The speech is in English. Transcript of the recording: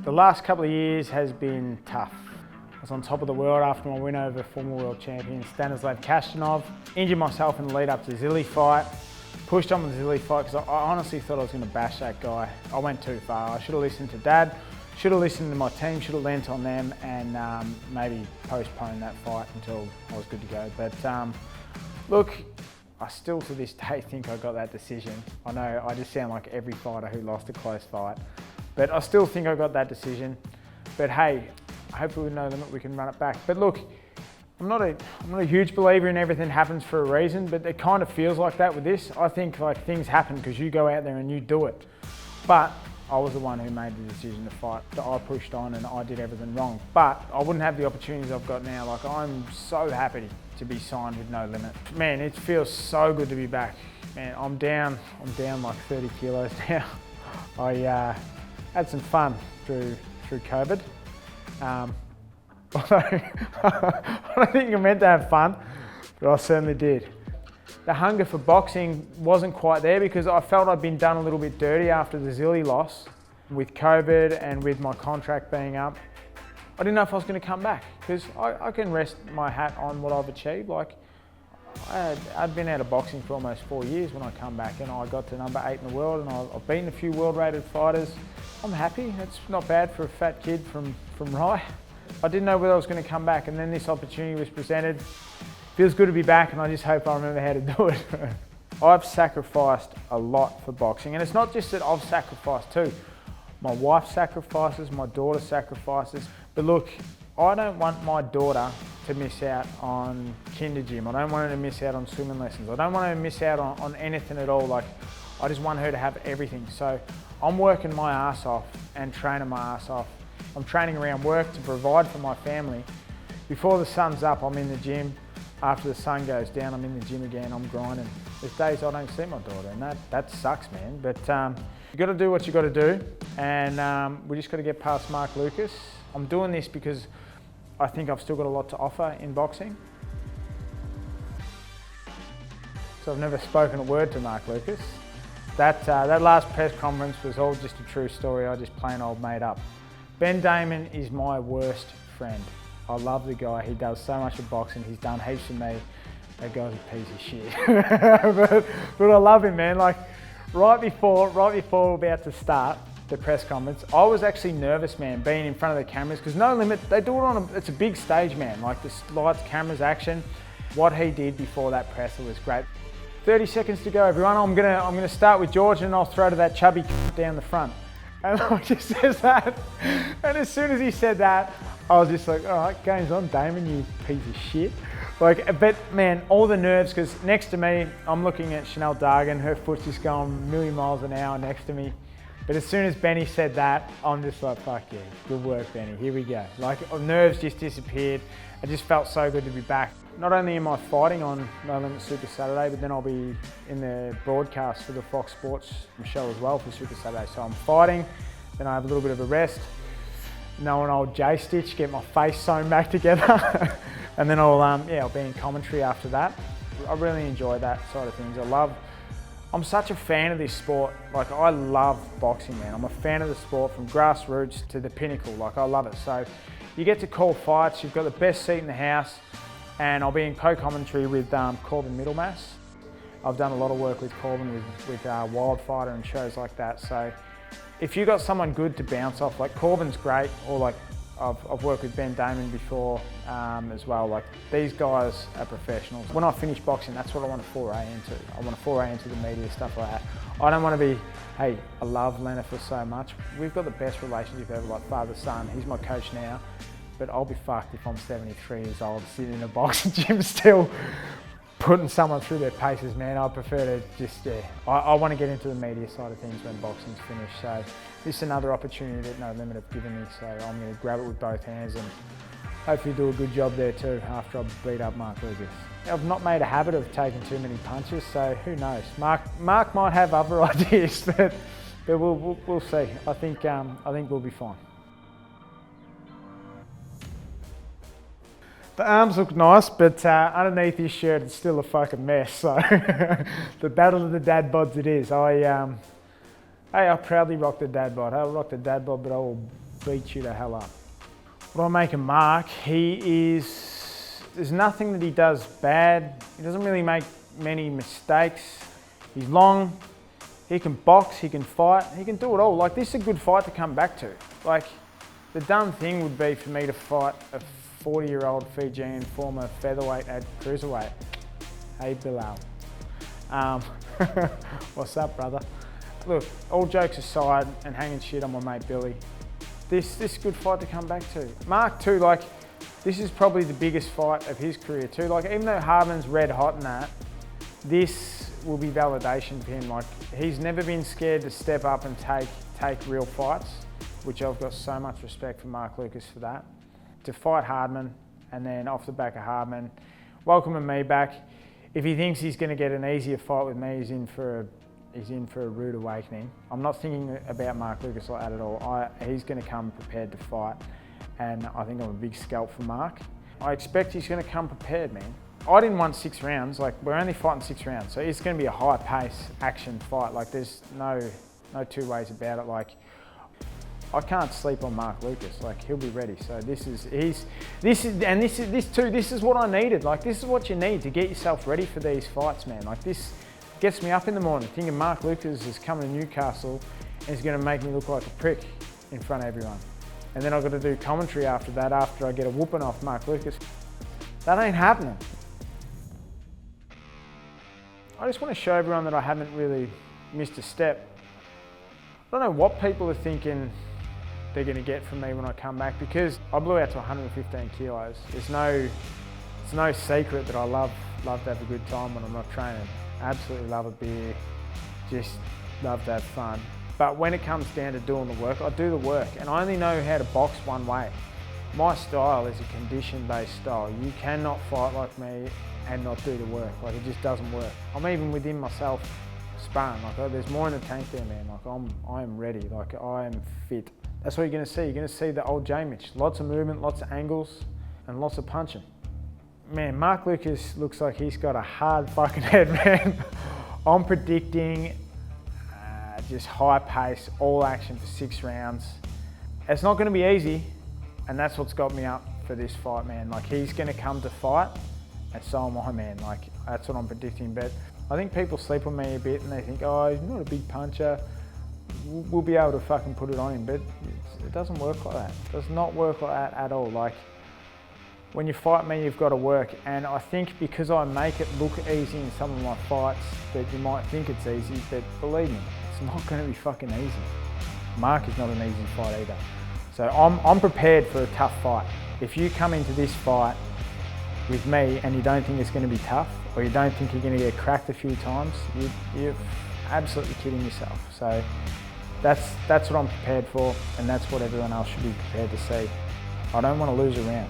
The last couple of years has been tough. I was on top of the world after my win over former world champion Stanislav Kashtanov. Injured myself in the lead up to the Zilly fight. Pushed on with the Zilly fight because I honestly thought I was going to bash that guy. I went too far. I should have listened to Dad, should have listened to my team, should have lent on them and maybe postponed that fight until I was good to go. But look, I still to this day think I got that decision. I know I just sound like every fighter who lost a close fight, but I still think I got that decision. But hey, hopefully with no limit we can run it back. But look, I'm not a huge believer in everything happens for a reason, but it kind of feels like that with this. I think like things happen because you go out there and you do it. But I was the one who made the decision to fight. I pushed on and I did everything wrong. But I wouldn't have the opportunities I've got now. Like I'm so happy to be signed with no limit. Man, it feels so good to be back. Man, I'm down like 30 kilos now. I had some fun through COVID. Although I don't think you're meant to have fun, but I certainly did. The hunger for boxing wasn't quite there because I felt I'd been done a little bit dirty after the Zilly loss. With COVID and with my contract being up, I didn't know if I was going to come back because I can rest my hat on what I've achieved. Like I'd been out of boxing for almost 4 years when I come back and I got to number 8 in the world and I've beaten a few world rated fighters. I'm happy, it's not bad for a fat kid from Rye. I didn't know whether I was going to come back and then this opportunity was presented. Feels good to be back and I just hope I remember how to do it. I've sacrificed a lot for boxing and it's not just that I've sacrificed too. My wife sacrifices, my daughter sacrifices. But look, I don't want my daughter to miss out on kinder gym. I don't want her to miss out on swimming lessons. I don't want her to miss out on anything at all. Like, I just want her to have everything. So I'm working my ass off and training my ass off. I'm training around work to provide for my family. Before the sun's up, I'm in the gym. After the sun goes down, I'm in the gym again, I'm grinding. There's days I don't see my daughter and that sucks, man. But you gotta do what you gotta do and we just gotta get past Mark Lucas. I'm doing this because I think I've still got a lot to offer in boxing. So I've never spoken a word to Mark Lucas. That last press conference was all just a true story, I just plain old made up. Ben Damon is my worst friend. I love the guy, he does so much of boxing, he's done heaps for me. That guy's a piece of shit. but I love him, man. Like right before we're about to start the press conference, I was actually nervous, man, being in front of the cameras, because No Limit, they do it on it's a big stage, man. Like the lights, cameras, action. What he did before that presser was great. 30 seconds to go, everyone. I'm gonna start with George and I'll throw to that chubby down the front. And I just says that. And as soon as he said that, I was just like, all right, game's on, Damon, you piece of shit. Like, but man, all the nerves, because next to me, I'm looking at Chanel Dargan, her foot's just going a million miles an hour next to me. But as soon as Benny said that, I'm just like, fuck yeah, good work, Benny, here we go. Like, nerves just disappeared. It just felt so good to be back. Not only am I fighting on No Limit Super Saturday, but then I'll be in the broadcast for the Fox Sports show as well for Super Saturday. So I'm fighting, then I have a little bit of a rest. Know an old J-stitch, get my face sewn back together. And then I'll be in commentary after that. I really enjoy that side of things. I'm such a fan of this sport. Like, I love boxing, man. I'm a fan of the sport from grassroots to the pinnacle. Like, I love it. So you get to call fights, you've got the best seat in the house, and I'll be in co-commentary with Corbin Middlemass. I've done a lot of work with Corbin with Wildfighter and shows like that. So if you got someone good to bounce off, like Corbin's great, or like I've worked with Ben Damon before as well. Like, these guys are professionals. When I finish boxing, that's what I want to foray into. I want to foray into the media, stuff like that. I don't want to be, hey, I love Lennifer so much. We've got the best relationship ever, like father-son. He's my coach now, but I'll be fucked if I'm 73 years old sitting in a boxing gym still putting someone through their paces, man. I prefer to just, I want to get into the media side of things when boxing's finished. So this is another opportunity that No Limit have given me. So I'm going to grab it with both hands and hopefully do a good job there too after I beat up Mark Lucas. I've not made a habit of taking too many punches, so who knows? Mark might have other ideas, but we'll see. I think we'll be fine. The arms look nice, but underneath this shirt it's still a fucking mess. So the battle of the dad bods it is. I proudly rock the dad bod. I rock the dad bod, but I will beat you the hell up. What I make of Mark, there's nothing that he does bad. He doesn't really make many mistakes. He's long, he can box, he can fight, he can do it all. Like, this is a good fight to come back to. Like, the dumb thing would be for me to fight a 40-year-old Fijian former featherweight at cruiserweight. Hey, Bilal. What's up, brother? Look, all jokes aside and hanging shit on my mate Billy, this is a good fight to come back to. Mark too, like, this is probably the biggest fight of his career too. Like, even though Hardman's red hot in that, this will be validation for him. Like, he's never been scared to step up and take real fights, which I've got so much respect for Mark Lucas for that. To fight Hardman, and then off the back of Hardman, welcoming me back. If he thinks he's going to get an easier fight with me, he's in for a rude awakening. I'm not thinking about Mark Lucas like that at all. He's going to come prepared to fight, and I think I'm a big scalp for Mark. I expect he's going to come prepared, man. I didn't want 6 rounds. Like, we're only fighting 6 rounds, so it's going to be a high-pace action fight. Like, there's no two ways about it. Like, I can't sleep on Mark Lucas. Like, he'll be ready. So this is what I needed. Like, this is what you need to get yourself ready for these fights, man. Like, this gets me up in the morning thinking Mark Lucas is coming to Newcastle and he's going to make me look like a prick in front of everyone. And then I've got to do commentary after that, after I get a whooping off Mark Lucas. That ain't happening. I just want to show everyone that I haven't really missed a step. I don't know what people are thinking they're going to get from me when I come back, because I blew out to 115 kilos. It's no secret that I love to have a good time when I'm not training. Absolutely love a beer, just love to have fun. But when it comes down to doing the work, I do the work, and I only know how to box one way. My style is a condition-based style. You cannot fight like me and not do the work. Like, it just doesn't work. I'm even within myself sparring. Like, there's more in the tank there, man. Like, I am ready. Like, I am fit. That's what you're going to see. You're going to see the old Jayde Mitch. Lots of movement, lots of angles, and lots of punching. Man, Mark Lucas looks like he's got a hard fucking head, man. I'm predicting just high pace, all action for 6 rounds. It's not going to be easy, and that's what's got me up for this fight, man. Like, he's going to come to fight, and so am I, man. Like, that's what I'm predicting. But I think people sleep on me a bit and they think, oh, he's not a big puncher. We'll be able to fucking put it on him, but it doesn't work like that. It does not work like that at all. Like, when you fight me, you've got to work. And I think because I make it look easy in some of my fights, that you might think it's easy, but believe me, it's not going to be fucking easy. Mark is not an easy fight either. So I'm prepared for a tough fight. If you come into this fight with me and you don't think it's going to be tough, or you don't think you're going to get cracked a few times, you're absolutely kidding yourself. So that's what I'm prepared for, and that's what everyone else should be prepared to see. I don't want to lose a round.